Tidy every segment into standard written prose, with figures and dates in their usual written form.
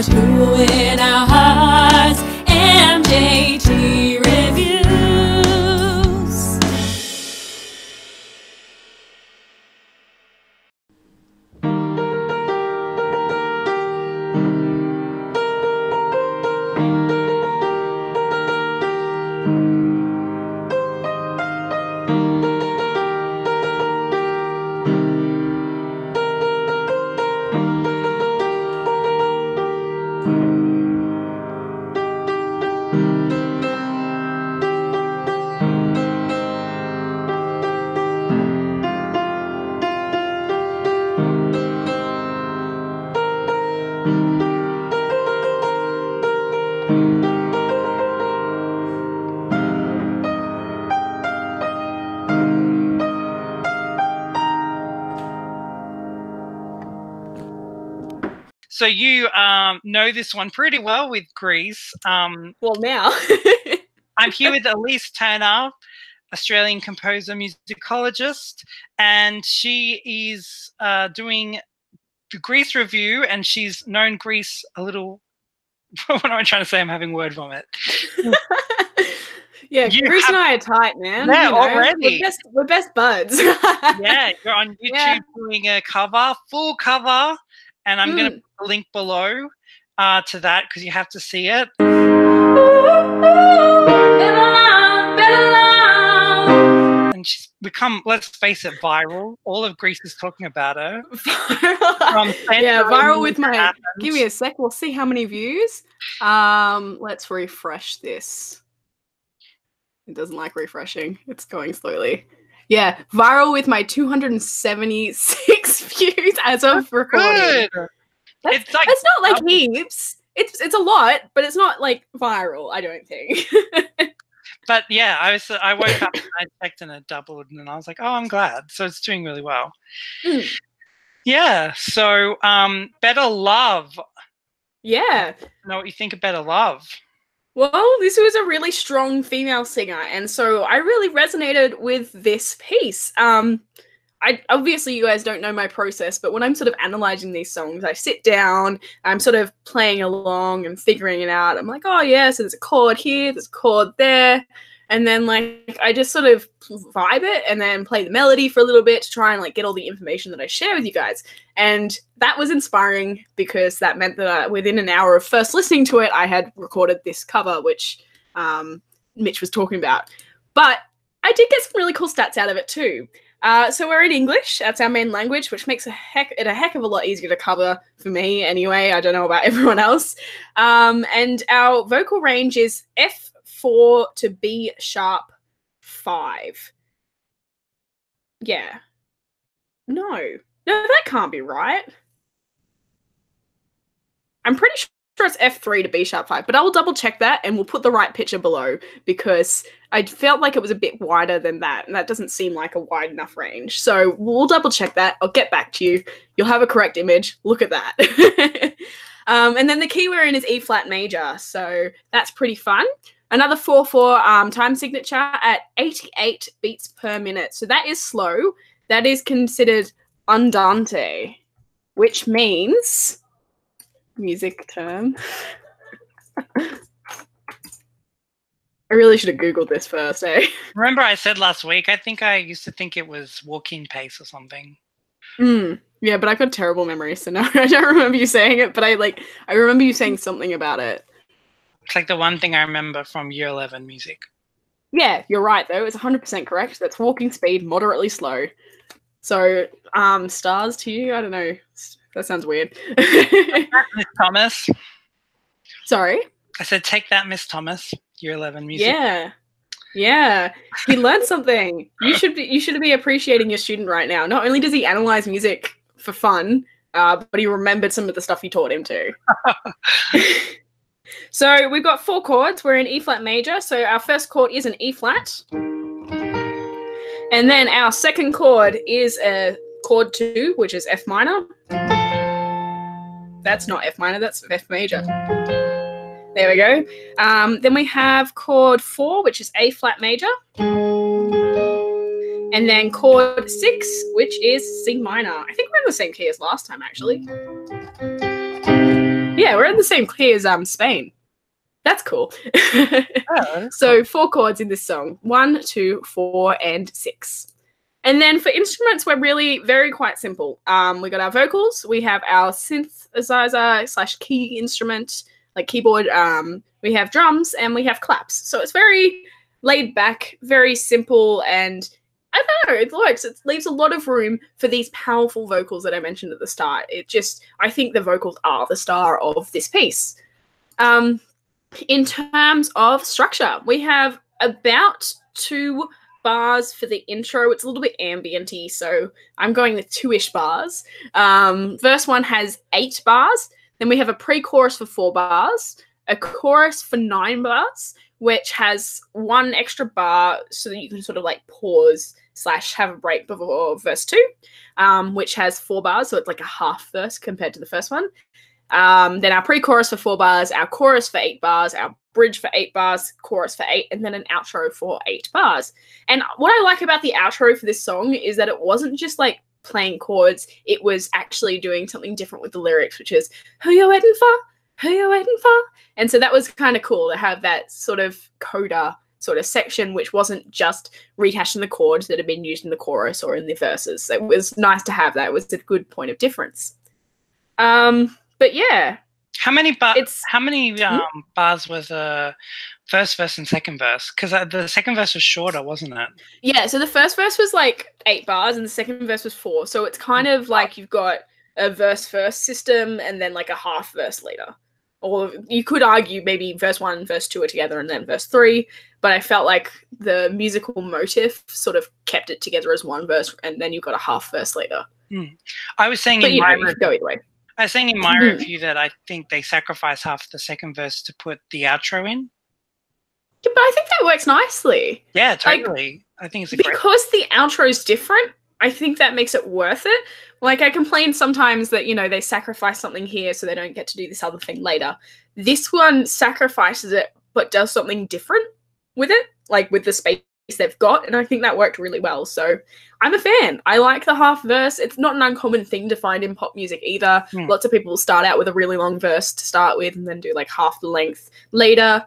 but who in our hearts? MJT Reviews. So you know this one pretty well with Greece. Well, now. I'm here with Elise Turner, Australian composer, musicologist, and she is doing the Greece review, and she's known Greece a little. What am I trying to say? I'm having word vomit. Yeah, Greece and I are tight, man. Yeah, you know, already. We're best buds. Yeah, you're on YouTube doing a cover, full cover, and I'm going to put a link below to that because you have to see it. And she's become, let's face it, viral. All of Greece is talking about her. Yeah, viral with my... Give me a sec. We'll see how many views. Let's refresh this. It doesn't like refreshing. It's going slowly. Yeah, viral with my 276 views as of recording. That's not like heaps. It's a lot, but it's not like viral, I don't think. But yeah, I woke up and I checked and it doubled, and I was like, oh, I'm glad. So it's doing really well. Yeah. So Better Love. Yeah. Know what you think of Better Love? Well, this was a really strong female singer, and so I really resonated with this piece. Obviously you guys don't know my process, but when I'm sort of analyzing these songs, I sit down, I'm sort of playing along and figuring it out. I'm like, oh yeah, so there's a chord here, there's a chord there, and then like I just sort of vibe it and then play the melody for a little bit to try and like get all the information that I share with you guys. And that was inspiring because that meant that within an hour of first listening to it, I had recorded this cover, which Mitch was talking about. But I did get some really cool stats out of it too. So we're in English, that's our main language, which makes it a heck of a lot easier to cover for me anyway. I don't know about everyone else. And our vocal range is F4 to B sharp 5. Yeah. No, that can't be right. I'm pretty sure it's F3 to B sharp 5, but I will double check that and we'll put the right picture below because I felt like it was a bit wider than that, and that doesn't seem like a wide enough range. So we'll double check that. I'll get back to you. You'll have a correct image. Look at that. And then the key we're in is E flat major, so that's pretty fun. Another 4/4 time signature at 88 beats per minute. So that is slow. That is considered andante, which means, music term. I really should have Googled this first, eh? Remember I said last week, I think I used to think it was walking pace or something. Yeah, but I've got terrible memory, so no, I don't remember you saying it, but I remember you saying something about it. It's like the one thing I remember from year 11 music. Yeah, you're right, though. It's 100% correct. That's walking speed, moderately slow. So, stars to you? I don't know. That sounds weird. Miss Thomas. Sorry? I said, take that, Miss Thomas. Year 11 music. Yeah. He learned something. You should be appreciating your student right now. Not only does he analyze music for fun, but he remembered some of the stuff you taught him too. So we've got 4 chords. We're in E flat major. So our first chord is an E flat. And then our second chord is a chord 2, which is F minor. That's not F minor, that's F major. There we go. Then we have chord 4, which is A flat major. And then chord 6, which is C minor. I think we're in the same key as last time, actually. Yeah, we're in the same key as Spain. That's cool. Oh, So 4 chords in this song: 1, 2, 4, and 6. And then for instruments, we're really very quite simple. We got our vocals, we have our synthesizer / key instrument, like keyboard, we have drums, and we have claps. So it's very laid back, very simple, and I don't know, it works. It leaves a lot of room for these powerful vocals that I mentioned at the start. I think the vocals are the star of this piece. In terms of structure, we have about 2 bars for the intro. It's a little bit ambient-y, so I'm going with 2-ish bars. Verse 1 has 8 bars. Then we have a pre-chorus for 4 bars, a chorus for 9 bars, which has 1 extra bar so that you can sort of like pause / have a break before verse 2, which has 4 bars, so it's like a half verse compared to the first one. Then our pre-chorus for 4 bars, our chorus for 8 bars, our bridge for 8 bars, chorus for 8, and then an outro for 8 bars. And what I like about the outro for this song is that it wasn't just like playing chords, it was actually doing something different with the lyrics, which is, who you waiting for? Who you waiting for? And so that was kind of cool to have that sort of coda sort of section, which wasn't just rehashing the chords that had been used in the chorus or in the verses. So it was nice to have that. It was a good point of difference. But yeah. How many bars was the first verse and second verse? Because the second verse was shorter, wasn't it? Yeah, so the first verse was like 8 bars and the second verse was 4. So it's kind of like you've got a verse first system and then like a half verse later. Or you could argue maybe verse 1 and verse 2 are together and then verse 3. But I felt like the musical motif sort of kept it together as 1 verse and then you've got a half verse later. I was saying but, you could go either way. I was saying in my review that I think they sacrifice half the second verse to put the outro in. Yeah, but I think that works nicely. Yeah, totally. I think it's because the outro is different. I think that makes it worth it. Like I complain sometimes that, you know, they sacrifice something here so they don't get to do this other thing later. This one sacrifices it but does something different with it, like with the space they've got, and I think that worked really well. So I'm a fan. I like the half verse. It's not an uncommon thing to find in pop music either. Lots of people start out with a really long verse to start with and then do like half the length later.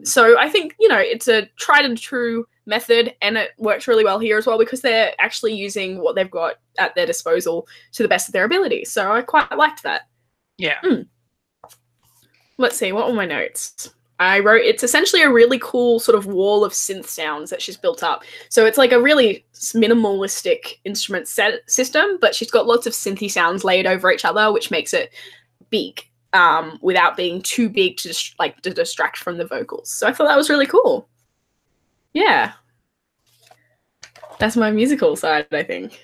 So I think, you know, it's a tried and true method and it works really well here as well because they're actually using what they've got at their disposal to the best of their ability. So I quite liked that. Yeah. Let's see, what were my notes? I wrote, it's essentially a really cool sort of wall of synth sounds that she's built up. So it's like a really minimalistic instrument system, but she's got lots of synthy sounds laid over each other, which makes it big without being too big to distract from the vocals. So I thought that was really cool. Yeah. That's my musical side, I think.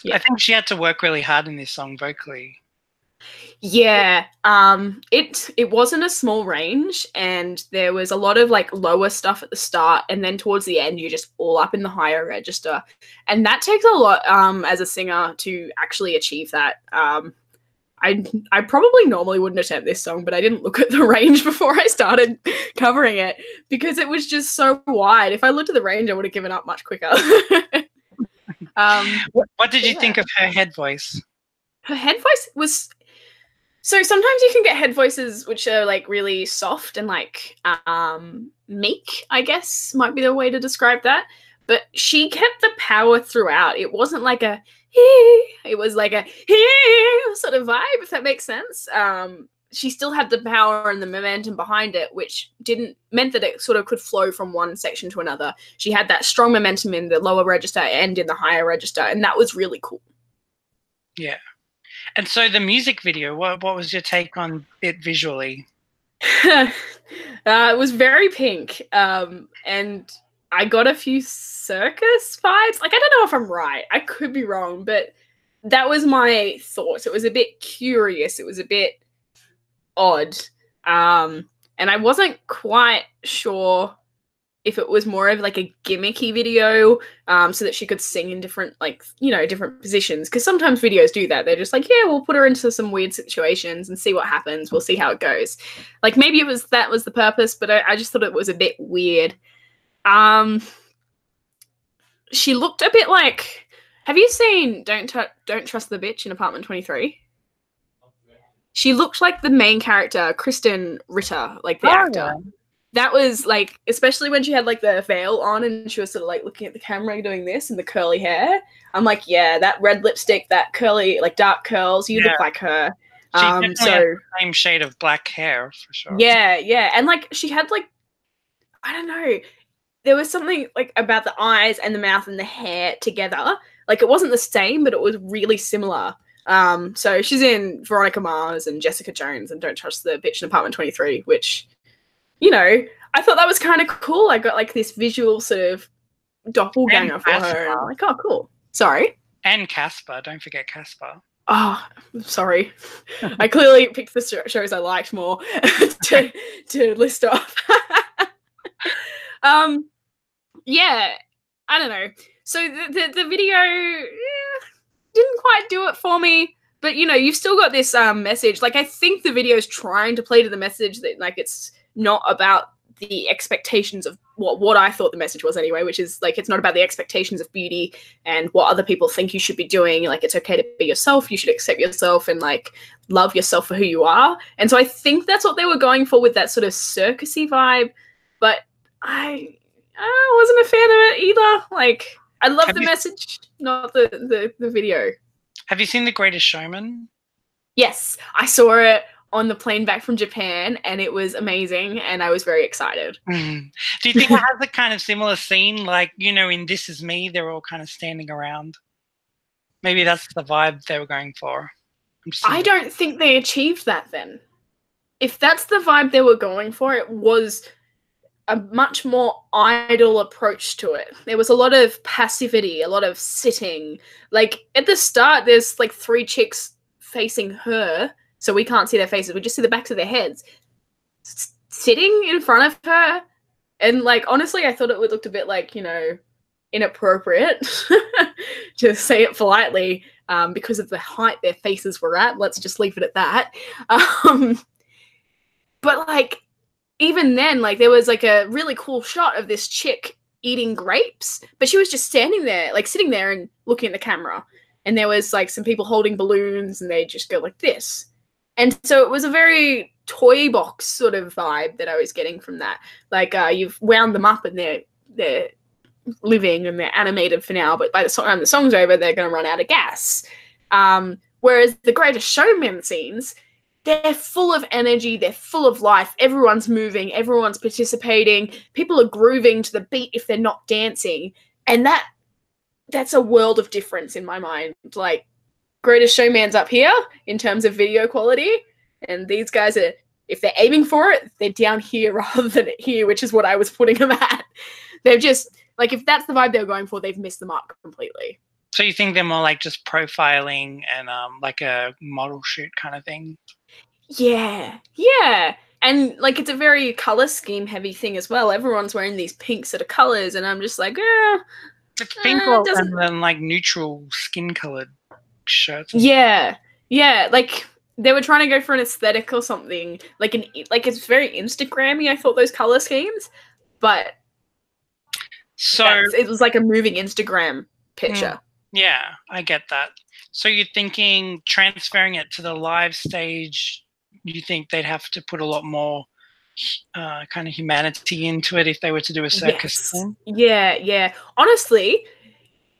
Yeah. I think she had to work really hard in this song vocally. Yeah, it wasn't a small range and there was a lot of like lower stuff at the start and then towards the end you're just all up in the higher register. And that takes a lot as a singer to actually achieve that. I probably normally wouldn't attempt this song, but I didn't look at the range before I started covering it because it was just so wide. If I looked at the range, I would have given up much quicker. What did you think of her head voice? Her head voice was... So sometimes you can get head voices which are like really soft and like meek, I guess might be the way to describe that. But she kept the power throughout. It wasn't like a it was like a sort of vibe, if that makes sense. She still had the power and the momentum behind it, which meant that it sort of could flow from one section to another. She had that strong momentum in the lower register and in the higher register, and that was really cool. Yeah. And so the music video, what was your take on it visually? It was very pink, and I got a few circus vibes. Like, I don't know if I'm right. I could be wrong, but that was my thoughts. It was a bit curious. It was a bit odd. And I wasn't quite sure if it was more of like a gimmicky video so that she could sing in different, like, you know, different positions. Because sometimes videos do that. They're just like, yeah, we'll put her into some weird situations and see what happens. We'll see how it goes. Like, maybe that was the purpose, but I just thought it was a bit weird. She looked a bit like... Have you seen Don't Trust the Bitch in Apartment 23? she looked like the main character, Kristen Ritter, like the actor. Yeah. That was like, especially when she had like the veil on and she was sort of like looking at the camera doing this and the curly hair. I'm like, yeah, that red lipstick, that curly, like dark curls, you look like her. She definitely has the same shade of black hair for sure. Yeah, yeah. And like she had like, I don't know, there was something like about the eyes and the mouth and the hair together. Like it wasn't the same, but it was really similar. So she's in Veronica Mars and Jessica Jones and Don't Trust the Bitch in Apartment 23, which, you know, I thought that was kind of cool. I got like this visual sort of doppelganger for her. And I'm like, oh, cool. Sorry. And Casper. Don't forget Casper. Oh, sorry. I clearly picked the shows I liked more to list off. Yeah, I don't know. So the video didn't quite do it for me. But, you know, you've still got this message. Like, I think the video is trying to play to the message that, like, it's not about the expectations of what I thought the message was anyway, which is, like, it's not about the expectations of beauty and what other people think you should be doing. Like, it's okay to be yourself. You should accept yourself and, like, love yourself for who you are. And so I think that's what they were going for with that sort of circusy vibe. But I wasn't a fan of it either. Like, I love the message, not the video. Have you seen The Greatest Showman? Yes, I saw it on the plane back from Japan, and it was amazing, and I was very excited. Do you think it has a kind of similar scene, like, you know, in This Is Me, they're all kind of standing around? Maybe that's the vibe they were going for. I don't think they achieved that then. If that's the vibe they were going for, it was a much more idle approach to it. There was a lot of passivity, a lot of sitting. Like, at the start, there's, like, 3 chicks facing her, so we can't see their faces. We just see the backs of their heads. Sitting in front of her, and, like, honestly, I thought it would look a bit, like, you know, inappropriate, to say it politely, because of the height their faces were at. Let's just leave it at that. But, like, even then, like, there was, like, a really cool shot of this chick eating grapes, but she was just standing there, like, sitting there and looking at the camera. And there was, like, some people holding balloons, and they just go like this. And so it was a very toy box sort of vibe that I was getting from that. Like, you've wound them up, and they're living, and they're animated for now, but by the time the song's over, they're going to run out of gas. Whereas the Greatest Showman scenes, they're full of energy, they're full of life, everyone's moving, everyone's participating, people are grooving to the beat if they're not dancing, and that's a world of difference in my mind. Like, Greatest Showman's up here in terms of video quality, and these guys are, if they're aiming for it, they're down here rather than here, which is what I was putting them at. They've just, like, if that's the vibe they were going for, they've missed the mark completely. So you think they're more like just profiling and like a model shoot kind of thing? Yeah, yeah. And, like, it's a very colour scheme heavy thing as well. Everyone's wearing these pink sort of colours, and I'm just like, it's pink and then, like, neutral skin-coloured shirts. Yeah, yeah. Like, they were trying to go for an aesthetic or something. Like, it's very Instagram-y, I thought, those colour schemes. But so it was like a moving Instagram picture. Yeah, I get that. So you're thinking transferring it to the live stage, you think they'd have to put a lot more kind of humanity into it if they were to do a circus thing? Yeah. Honestly,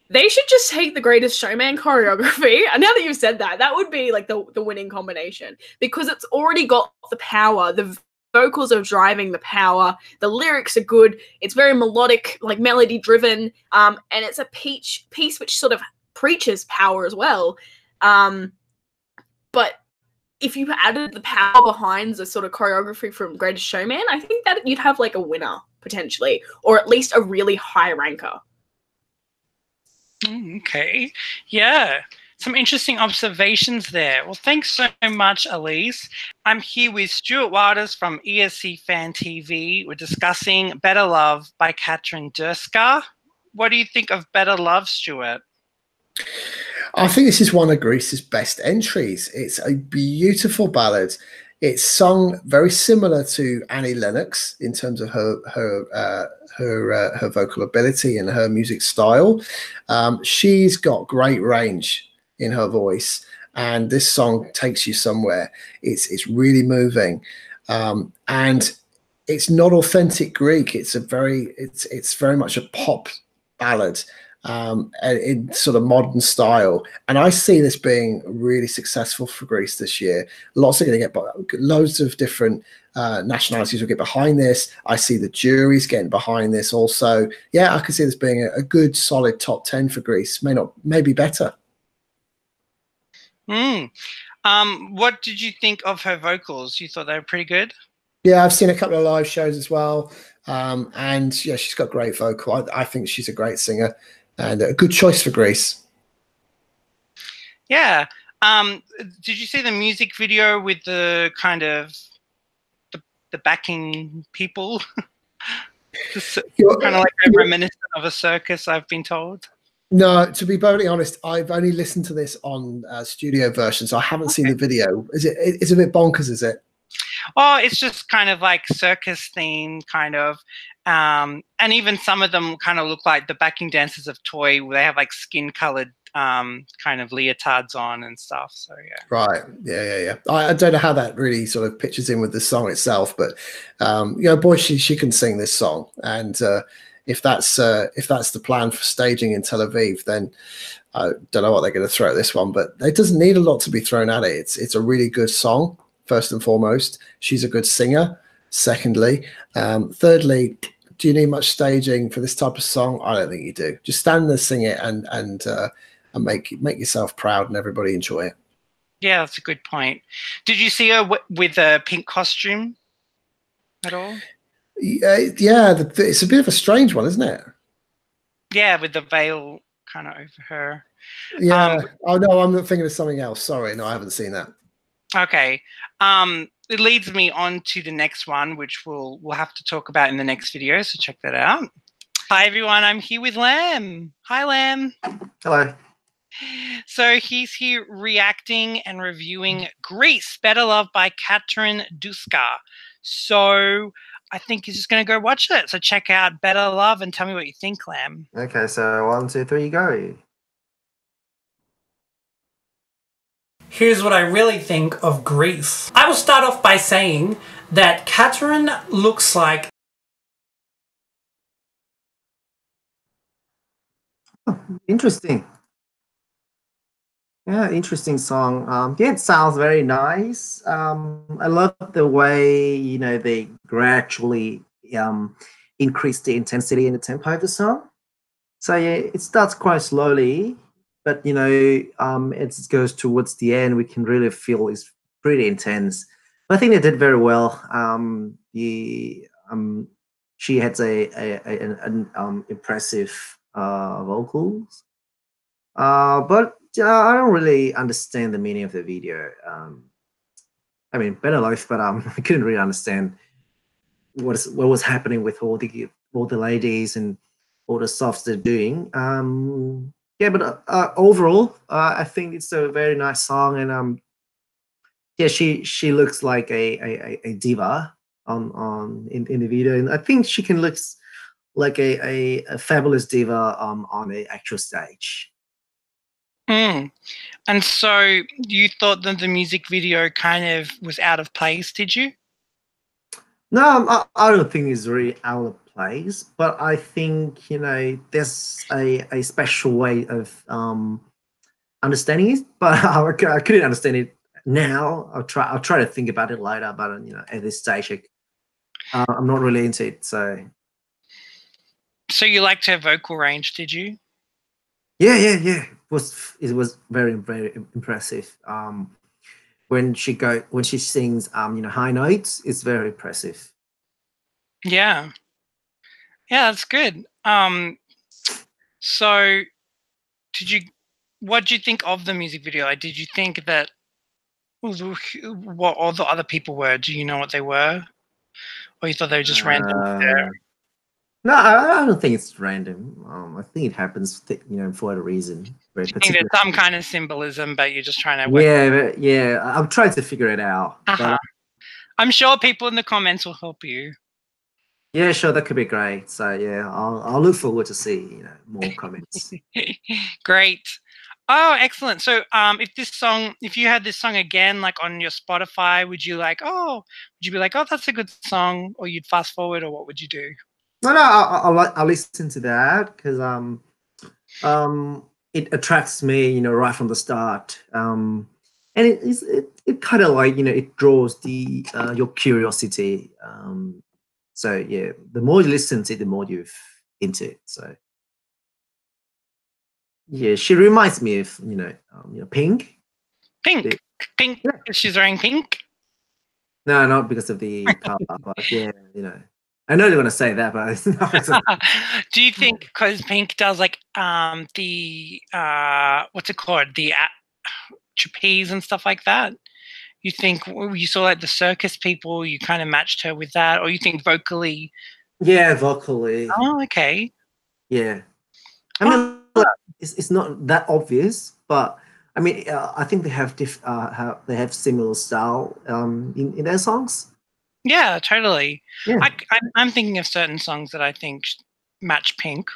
they should just take the Greatest Showman choreography. And now that you've said that, that would be like the winning combination, because it's already got the power. The vocals are driving the power. The lyrics are good. It's very melodic, like melody driven. And it's a piece which sort of preaches power as well. But if you added the power behind the sort of choreography from Greatest Showman, I think that you'd have, like, a winner, potentially, or at least a really high ranker. Okay. Yeah. Some interesting observations there. Well, thanks so much, Elyse. I'm here with Stuart Wilders from ESC Fan TV. We're discussing Better Love by Katerine Duska. What do you think of Better Love, Stuart? I think this is one of Greece's best entries. It's a beautiful ballad. It's sung very similar to Annie Lennox in terms of her vocal ability and her music style. She's got great range in her voice. and this song takes you somewhere. It's really moving, and it's not authentic Greek. It's very much a pop ballad, in sort of modern style. And I see this being really successful for Greece this year. Lots are going to get loads of different nationalities will get behind this. I see the juries getting behind this also. Yeah, I could see this being a good, solid top 10 for Greece. Maybe better. What did you think of her vocals? You thought they were pretty good? Yeah, I've seen a couple of live shows as well. And yeah, she's got great vocal. I think she's a great singer and a good choice for Greece. Yeah. Did you see the music video with the kind of the backing people? Kind of like reminiscent of a circus, I've been told. No, to be perfectly honest, I've only listened to this on studio version, so I haven't seen the video. It's a bit bonkers, is it? Oh, it's just kind of like circus themed, kind of. And even some of them kind of look like the backing dancers of Toy, where they have like skin colored kind of leotards on and stuff. So yeah. Right. Yeah. I don't know how that really sort of pitches in with the song itself, but boy, she can sing this song. And if that's the plan for staging in Tel Aviv, then I don't know what they're going to throw at this one, but it doesn't need a lot to be thrown at it. It's a really good song. First and foremost, she's a good singer. Secondly, thirdly, do you need much staging for this type of song? I don't think you do. Just stand there, sing it, and make yourself proud, and everybody enjoy it. Yeah, that's a good point. Did you see her with a pink costume at all? Yeah, it's a bit of a strange one, isn't it? Yeah, with the veil kind of over her. Yeah. Oh no, I'm thinking of something else. Sorry, no, I haven't seen that. Okay. It leads me on to the next one, which we'll have to talk about in the next video, so check that out. Hi everyone, I'm here with Lam. Hi Lam. Hello. So he's here reacting and reviewing Greece, Better Love by Katerine Duska. So I think he's just going to go watch it. So check out Better Love and tell me what you think, Lam. Okay, so 1, 2, 3, go. Here's what I really think of Greece. I will start off by saying that Katerine looks like... Oh, interesting. Yeah, interesting song. Yeah, it sounds very nice. I love the way, they gradually increase the intensity and the tempo of the song. So yeah, it starts quite slowly, but as it goes towards the end, we can really feel it's pretty intense. But I think they did very well. She had an impressive vocals, but I don't really understand the meaning of the video. I mean, Better Life, but I couldn't really understand what was happening with all the ladies and all the stuff they're doing. Yeah, but overall, I think it's a very nice song, and yeah, she looks like a diva in the video, and I think she can look like a fabulous diva on the actual stage. And so you thought that the music video kind of was out of place, did you? No, I don't think it's really out of place, but I think there's a special way of understanding it, but I couldn't understand it now. I'll try to think about it later, but at this stage I'm not really into it. So you liked her vocal range, did you? Yeah. It was very, very impressive. When she sings high notes, it's very impressive. Yeah, that's good. So what did you think of the music video? Like, did you think that what all the other people were? Do you know what they were, or you thought they were just random there? No, I don't think it's random. I think it happens, for a reason. You think there's some kind of symbolism, but you're just trying to work. Yeah. I'm trying to figure it out. But I'm sure people in the comments will help you. Yeah, sure, that could be great. So yeah, I'll look forward to see more comments. Great. Oh, excellent. So, if you had this song again, like on your Spotify, would you be like, oh, that's a good song, or you'd fast forward, or what would you do? No, I'll listen to that because it attracts me, right from the start. And it kind of like it draws the your curiosity. So yeah, the more you listen to it, the more you're into it. So yeah, she reminds me of Pink. Pink, pink. Yeah. She's wearing pink. No, not because of the power, but yeah, I know they're gonna say that, but it's not because of Do you think because Pink does like the what's it called, the trapeze and stuff like that? You think you saw like the circus people, you kind of matched her with that, or you think vocally? yeah, vocally. Oh, okay. Yeah, I mean, it's not that obvious, but I mean, I think they have they have similar style in their songs. Yeah, totally. Yeah. I'm thinking of certain songs that I think match Pink.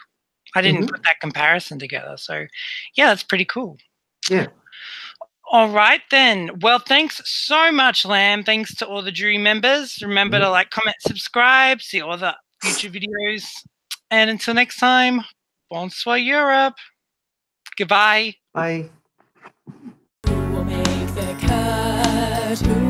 I didn't put that comparison together, so yeah, that's pretty cool. Yeah. All right then. Well, thanks so much, Lamb. Thanks to all the jury members. Remember to like, comment, subscribe, see all the future videos, and until next time, bonsoir Europe. Goodbye. Bye. Who will make the cut? Who